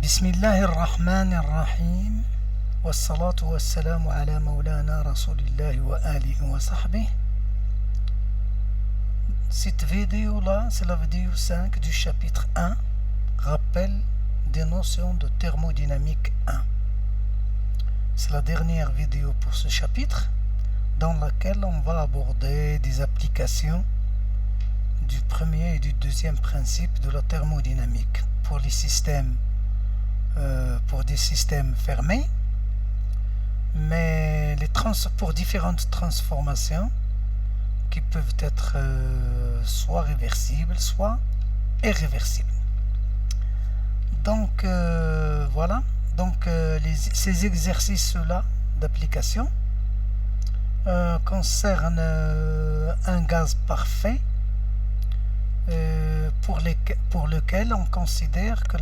بسم الله الرحمن الرحيم والصلاة والسلام على مولانا رسول الله وآله وصحبه. Cette vidéo-là, c'est la vidéo 5 du chapitre 1, rappel des notions de thermodynamique 1. C'est la dernière vidéo pour ce chapitre, dans laquelle on va aborder des applications du premier et du deuxième principe de la thermodynamique pour les systèmes, pour des systèmes fermés, mais pour différentes transformations qui peuvent être soit réversibles, soit irréversibles. Donc voilà, donc ces exercices-là d'application concernent un gaz parfait pour lequel on considère que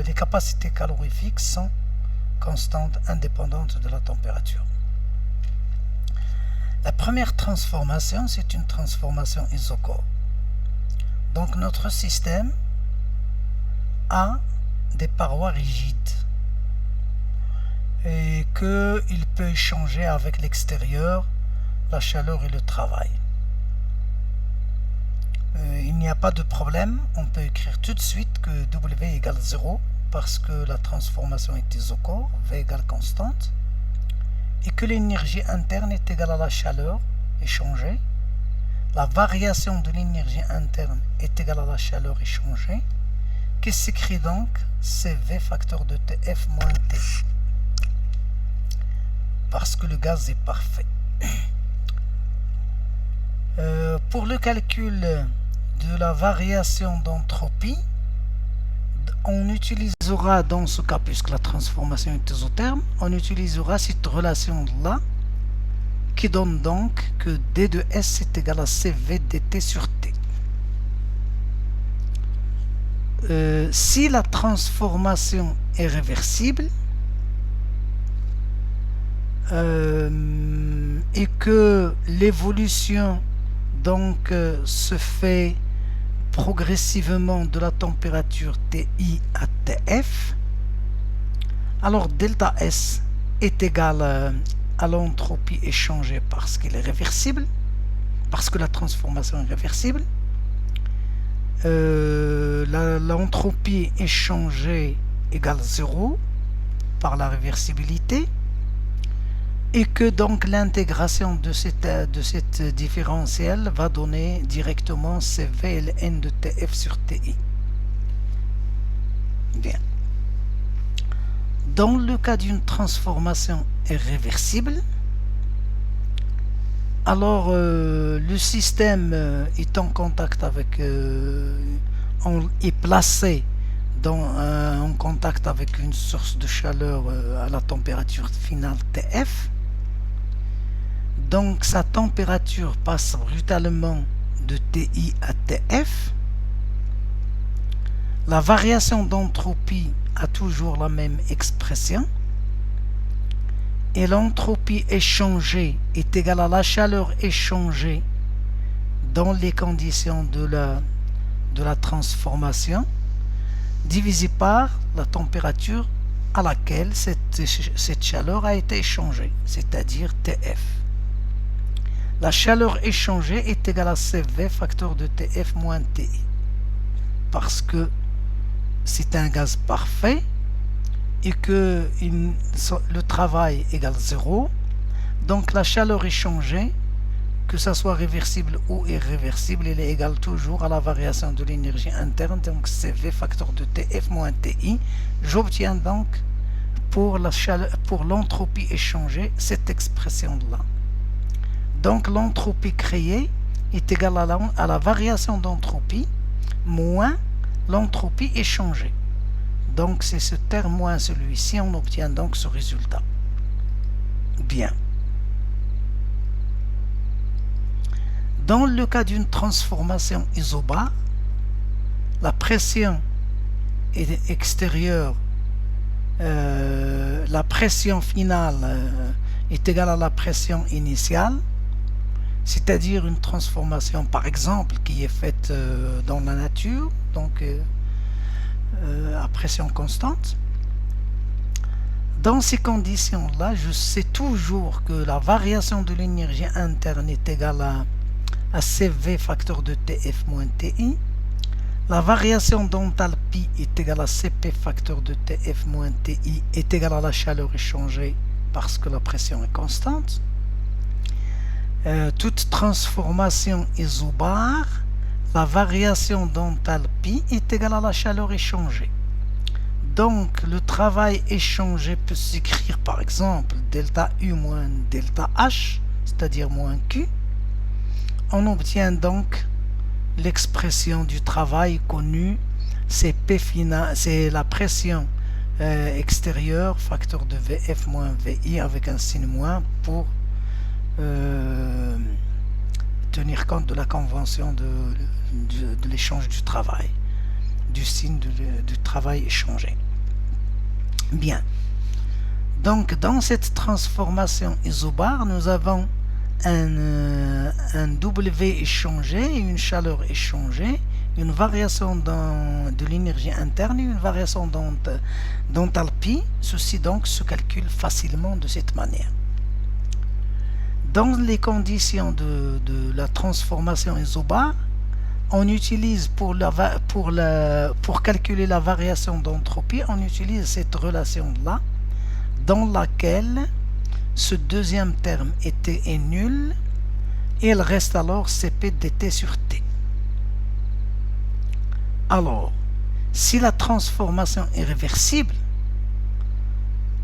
les capacités calorifiques sont constantes indépendantes de la température. La première transformation, c'est une transformation isochore. Donc notre système a des parois rigides et qu'il peut échanger avec l'extérieur, la chaleur et le travail. Il n'y a pas de problème, on peut écrire tout de suite que W égale 0 parce que la transformation est isochore, V égale constante, et que l'énergie interne est égale à la chaleur échangée. La variation de l'énergie interne est égale à la chaleur échangée, qui s'écrit donc CV facteur de TF moins T, parce que le gaz est parfait. Pour le calcul de la variation d'entropie, on utilisera dans ce cas, puisque la transformation est isotherme, on utilisera cette relation-là qui donne donc que D de S est égal à CV dt sur T. Si la transformation est réversible et que l'évolution donc se fait progressivement de la température TI à TF, alors delta S est égal à l'entropie échangée parce qu'il est réversible, parce que la transformation est réversible. L'entropie échangée égale 0 par la réversibilité, et que donc l'intégration de cette différentielle va donner directement CVLN de TF sur TI. Bien. Dans le cas d'une transformation irréversible, alors le système est en contact avec, est placé en contact avec une source de chaleur à la température finale TF. Donc sa température passe brutalement de TI à TF. La variation d'entropie a toujours la même expression. Et l'entropie échangée est égale à la chaleur échangée dans les conditions de la transformation, divisé par la température à laquelle cette chaleur a été échangée, c'est-à-dire TF. La chaleur échangée est égale à CV facteur de TF moins TI, parce que c'est un gaz parfait et que le travail égale 0, donc la chaleur échangée, que ça soit réversible ou irréversible, elle est égale toujours à la variation de l'énergie interne, donc CV facteur de TF moins TI. J'obtiens donc pour l'entropie échangée cette expression-là. Donc l'entropie créée est égale à la variation d'entropie moins l'entropie échangée. Donc c'est ce terme moins celui-ci, on obtient donc ce résultat. Bien. Dans le cas d'une transformation isobare, la pression extérieure, la pression finale est égale à la pression initiale, c'est-à-dire une transformation par exemple qui est faite dans la nature. Donc à pression constante. Dans ces conditions-là, je sais toujours que la variation de l'énergie interne est égale à CV facteur de TF moins TI. La variation d'enthalpie est égale à CP facteur de TF moins TI est égale à la chaleur échangée parce que la pression est constante. Toute transformation isobare, la variation d'enthalpie est égale à la chaleur échangée. Donc le travail échangé peut s'écrire par exemple delta U moins delta H, c'est-à-dire moins Q. On obtient donc l'expression du travail connue, c'est P final, c'est la pression extérieure, facteur de VF moins VI avec un signe moins pour tenir compte de la convention de l'échange du travail, du signe du travail échangé. Bien. Donc, dans cette transformation isobare, nous avons un W échangé, une chaleur échangée, une variation de l'énergie interne et une variation d'enthalpie. Ceci donc se calcule facilement de cette manière. Dans les conditions de la transformation isobare, on utilise pour calculer la variation d'entropie, on utilise cette relation-là, dans laquelle ce deuxième terme est nul, et il reste alors Cp dt sur T. Alors, si la transformation est réversible,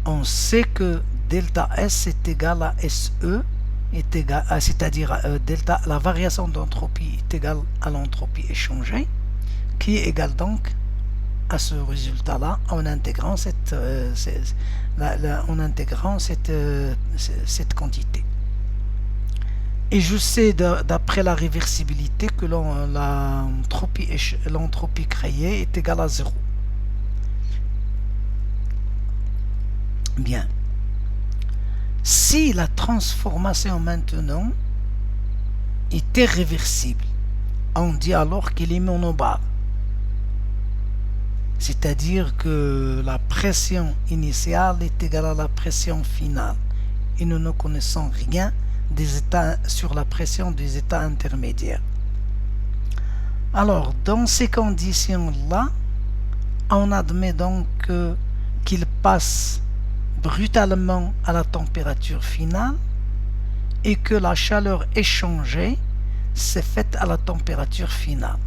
on sait que delta S est égal à SE, c'est-à-dire delta, la variation d'entropie est égale à l'entropie échangée, qui est égale donc à ce résultat-là en intégrant cette quantité. Et je sais d'après la réversibilité que l'entropie créée est égale à 0. Bien. Si la transformation maintenant était réversible, on dit alors qu'il est monobare. C'est-à-dire que la pression initiale est égale à la pression finale. Et nous ne connaissons rien des états, sur la pression des états intermédiaires. Alors, dans ces conditions-là, on admet donc qu'il passe brutalement à la température finale et que la chaleur échangée s'est faite à la température finale.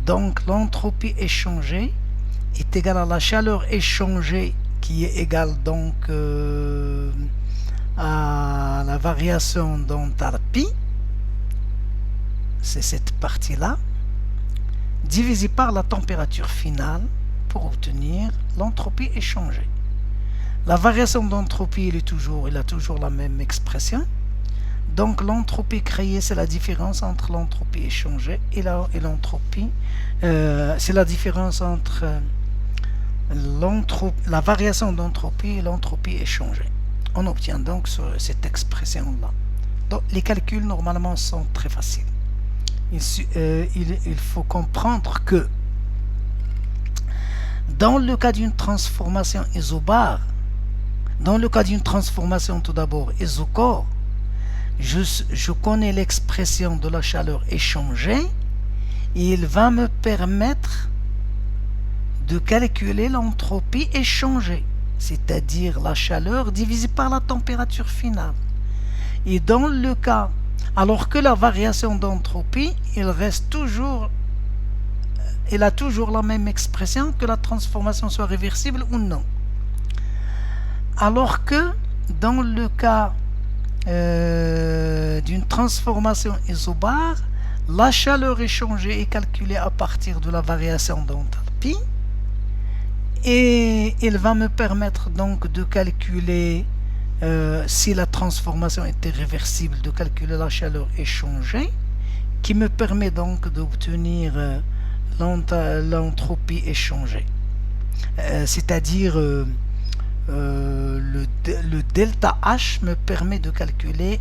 Donc l'entropie échangée est égale à la chaleur échangée qui est égale donc à la variation d'enthalpie, c'est cette partie-là, divisée par la température finale pour obtenir l'entropie échangée. La variation d'entropie, elle a toujours la même expression. Donc l'entropie créée, c'est la différence entre l'entropie échangée et l'entropie. C'est la différence entre la variation d'entropie et l'entropie échangée. On obtient donc cette expression-là. Donc les calculs normalement sont très faciles. Il faut comprendre que dans le cas d'une transformation isobare, dans le cas d'une transformation tout d'abord isocore, je connais l'expression de la chaleur échangée et il va me permettre de calculer l'entropie échangée, c'est-à-dire la chaleur divisée par la température finale. Et dans le cas, alors que la variation d'entropie, elle a toujours la même expression, que la transformation soit réversible ou non. Alors que dans le cas d'une transformation isobare, la chaleur échangée est calculée à partir de la variation d'enthalpie et il va me permettre donc de calculer, si la transformation était réversible, de calculer la chaleur échangée, qui me permet donc d'obtenir l'entropie échangée, c'est-à-dire le delta H me permet de calculer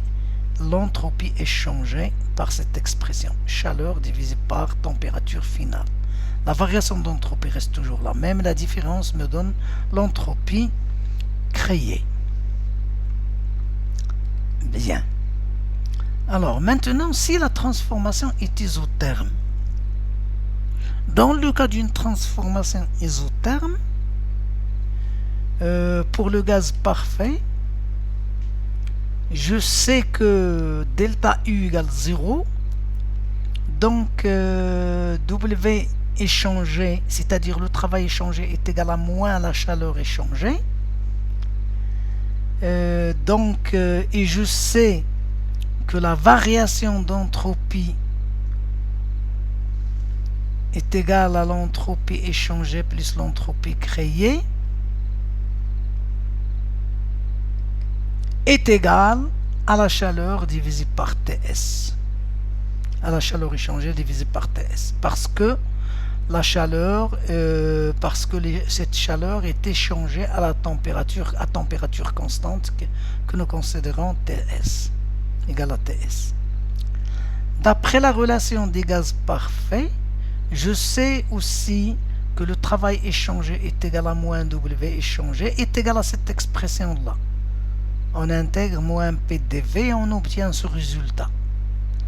l'entropie échangée par cette expression, chaleur divisée par température finale. La variation d'entropie reste toujours la même, la différence me donne l'entropie créée. Bien. Alors maintenant, si la transformation est isotherme, dans le cas d'une transformation isotherme, pour le gaz parfait, je sais que delta U égale 0, donc W échangé, c'est-à-dire le travail échangé, est égal à moins la chaleur échangée. Et je sais que la variation d'entropie est égale à l'entropie échangée plus l'entropie créée, est égale à la chaleur divisée par Ts. À la chaleur échangée divisée par Ts. Parce que la chaleur, cette chaleur est échangée à la température constante que nous considérons Ts, égale à Ts. D'après la relation des gaz parfaits, je sais aussi que le travail échangé est égal à moins W échangé est égal à cette expression-là. On intègre moins PDV et on obtient ce résultat,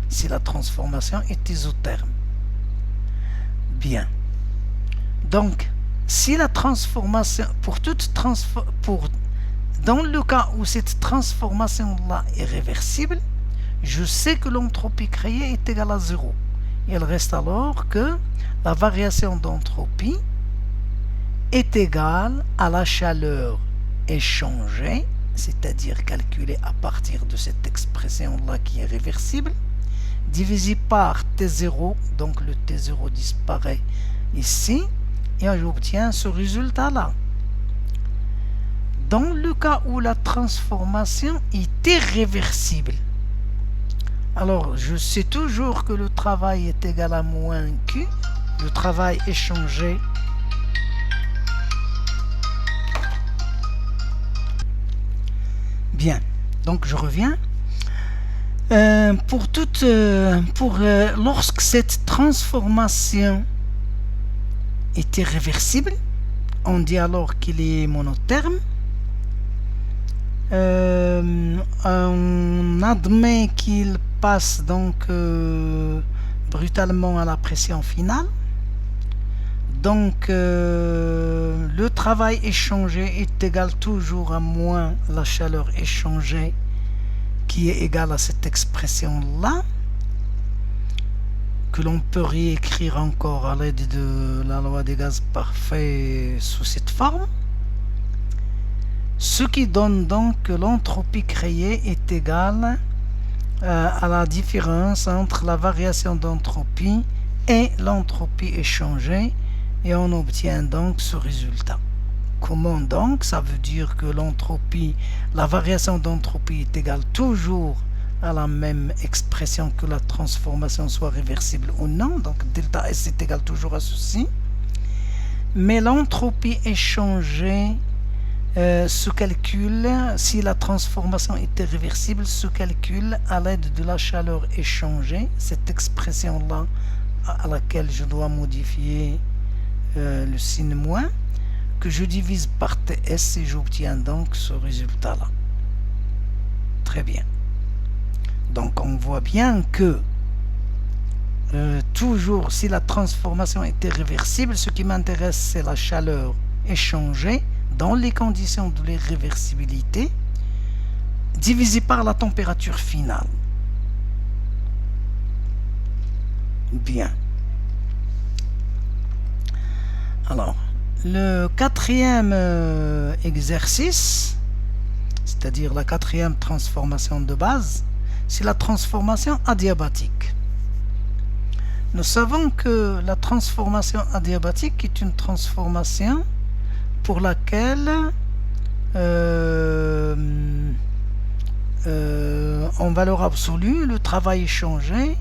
si la transformation est isotherme. Bien. Donc, si la transformation, dans le cas où cette transformation-là est réversible, je sais que l'entropie créée est égale à 0. Il reste alors que la variation d'entropie est égale à la chaleur échangée, c'est-à-dire calculée à partir de cette expression-là qui est réversible, divisé par T0, donc le T0 disparaît ici, et j'obtiens ce résultat-là. Dans le cas où la transformation est irréversible, alors je sais toujours que le travail est égal à moins Q, le travail échangé bien. Donc je reviens. Lorsque cette transformation est irréversible, on dit alors qu'il est monotherme. On admet qu'il passe donc brutalement à la pression finale. Donc le travail échangé est égal toujours à moins la chaleur échangée, qui est égale à cette expression-là, que l'on peut réécrire encore à l'aide de la loi des gaz parfaits sous cette forme. Ce qui donne donc que l'entropie créée est égale à la différence entre la variation d'entropie et l'entropie échangée, et on obtient donc ce résultat. Comment donc? Ça veut dire que la variation d'entropie est égale toujours à la même expression, que la transformation soit réversible ou non, donc delta S est égal toujours à ceci. Mais l'entropie échangée se calcule, si la transformation était réversible, se calcule à l'aide de la chaleur échangée, cette expression-là à laquelle je dois modifier le signe moins, que je divise par TS et j'obtiens donc ce résultat-là. Très bien. Donc on voit bien que toujours si la transformation était réversible, ce qui m'intéresse c'est la chaleur échangée dans les conditions de l'irréversibilité divisé par la température finale. Bien. Alors, le quatrième exercice, c'est-à-dire la quatrième transformation de base, c'est la transformation adiabatique. Nous savons que la transformation adiabatique est une transformation pour laquelle en valeur absolue, le travail échangé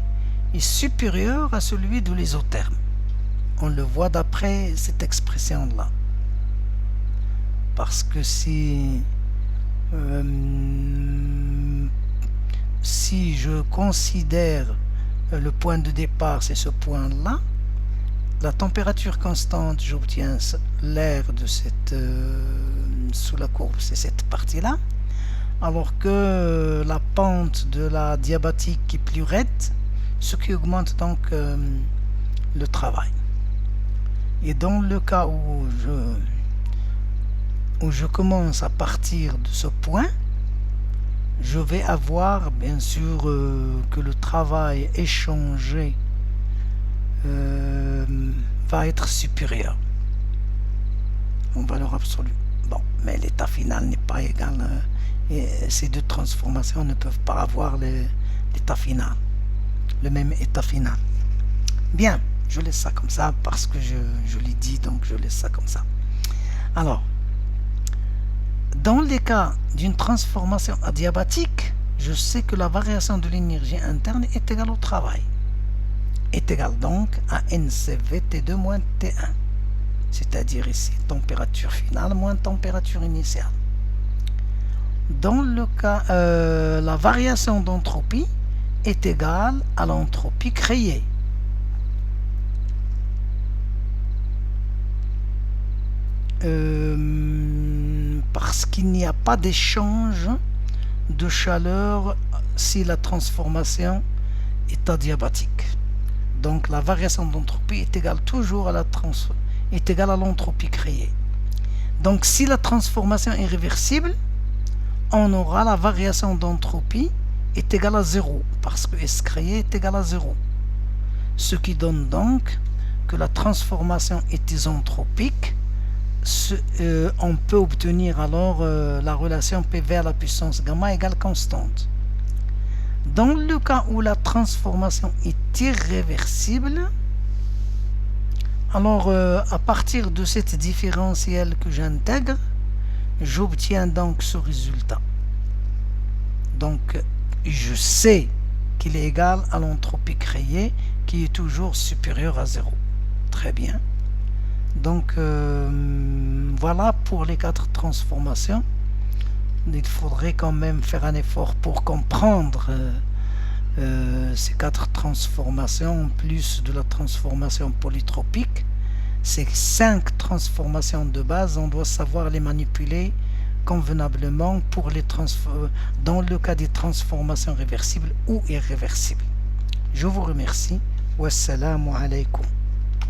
est supérieur à celui de l'isotherme. On le voit d'après cette expression-là. Parce que si je considère le point de départ, c'est ce point-là, la température constante, j'obtiens l'air de cette sous la courbe, c'est cette partie-là, alors que la pente de la diabatique est plus raide, ce qui augmente donc le travail. Et dans le cas où je commence à partir de ce point, je vais avoir bien sûr que le travail échangé va être supérieur en valeur absolue. Bon, mais l'état final n'est pas égal. Et ces deux transformations ne peuvent pas avoir l'état final, le même état final. Bien, je laisse ça comme ça parce que je l'ai dit, donc je laisse ça comme ça. Alors, dans les cas d'une transformation adiabatique, je sais que la variation de l'énergie interne est égale au travail. Est égale donc à NCV T2 moins T1. C'est-à-dire ici, température finale moins température initiale. Dans le cas, la variation d'entropie est égale à l'entropie créée. Parce qu'il n'y a pas d'échange de chaleur si la transformation est adiabatique. Donc la variation d'entropie est égale toujours à l'entropie créée. Donc si la transformation est réversible, on aura la variation d'entropie est égale à 0, parce que S créé est égal à 0. Ce qui donne donc que la transformation est isentropique. On peut obtenir alors la relation PV à la puissance gamma égale constante. Dans le cas où la transformation est irréversible, alors à partir de cette différentielle que j'intègre, j'obtiens donc ce résultat. Donc je sais qu'il est égal à l'entropie créée qui est toujours supérieure à 0. Très bien. Donc voilà pour les 4 transformations. Il faudrait quand même faire un effort pour comprendre ces 4 transformations en plus de la transformation polytropique. Ces 5 transformations de base, on doit savoir les manipuler convenablement pour dans le cas des transformations réversibles ou irréversibles. Je vous remercie. Wassalamu alaikum.